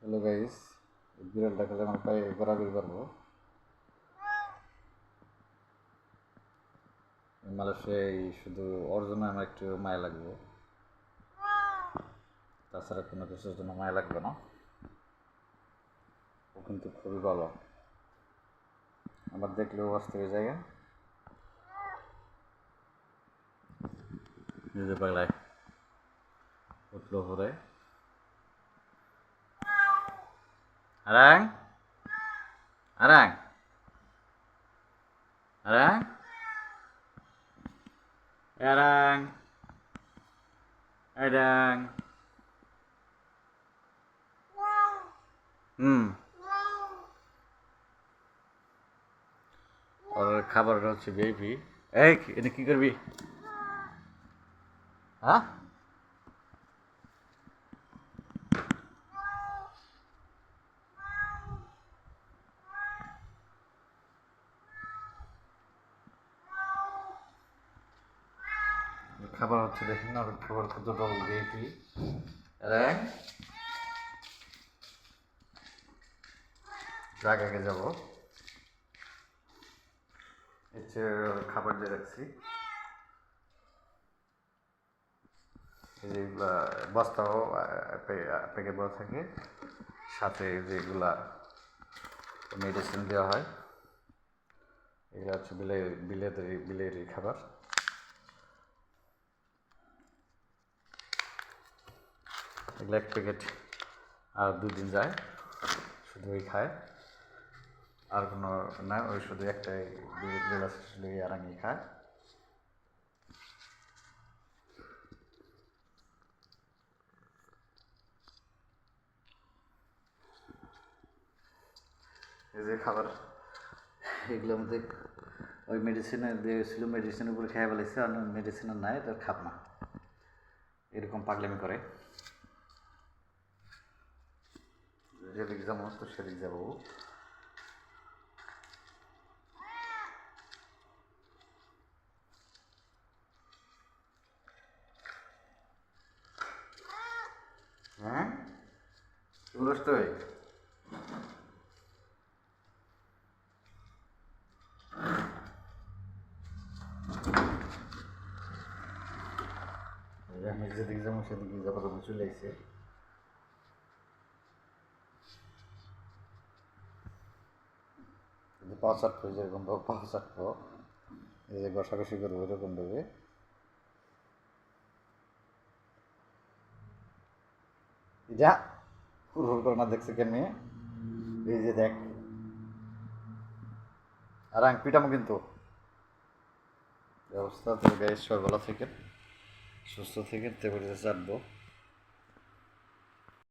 Hello guys, বিড়ালটা খেলে আমার পায়ে ঘোরাঘুরি পারবো। মালয়েশিয়ায় শুধু ওর জন্য আমার একটু মায়া লাগবে, তাছাড়া কোনো কিছুর জন্য মায়া লাগবে না। ও কিন্তু খুবই ভালো, আমার দেখলেও অস্থির হয়ে যায়। নিজে পাগলায় উঠলো ঘুরে। আরাং আরাং আরাং আরাং আরাং হুম, ওর খাবারটা হচ্ছে বেবি। এই এটা কি করবি? হ্যাঁ, খাবার হচ্ছে দেখেন না, ওর খাবার কতটা বেবি। আরাং জায়গাকে যাবো, হচ্ছে খাবার দিয়ে রাখছি। যেগুলা বস্তাও প্যাকেট বড় থাকে, সাথে যেগুলা মেডিসিন দেওয়া হয়, এগুলো হচ্ছে বিলের খাবার। এগুলো এক প্যাকেট আর 2 দিন যায়, শুধু ওই খায়, আর কোনো না, ওই শুধু একটাই গ্লাস আরাঙি খায়। এই যে খাবার, এগুলোর মধ্যে ওই মেডিসিনের দিয়েছিল, মেডিসিনের উপরে খেয়ে ফেলেছে, আর মেডিসিনের নাই তো খাব না, এরকম পাগলামি করে। যেদিক যাবো তো সেদিক যাবো। হ্যাঁ, তুমি কষ্ট হয়। আমি যেদিকে যাবো সেদিকে যাবার চলে আসছে। পাও চাটবো, যেরকম পাও চাটবো, এই যে ঘষাঘষি করবো এরকম ভাবে। যা হুড় করে না, দেখছে কেন মেয়ে? এই যে দেখ, আর আং পিটামো কিন্তু। ব্যবস্থা তো গাইস, সবাই ভালো থেকে সুস্থ থেকে তেবড়িতে চাটবো।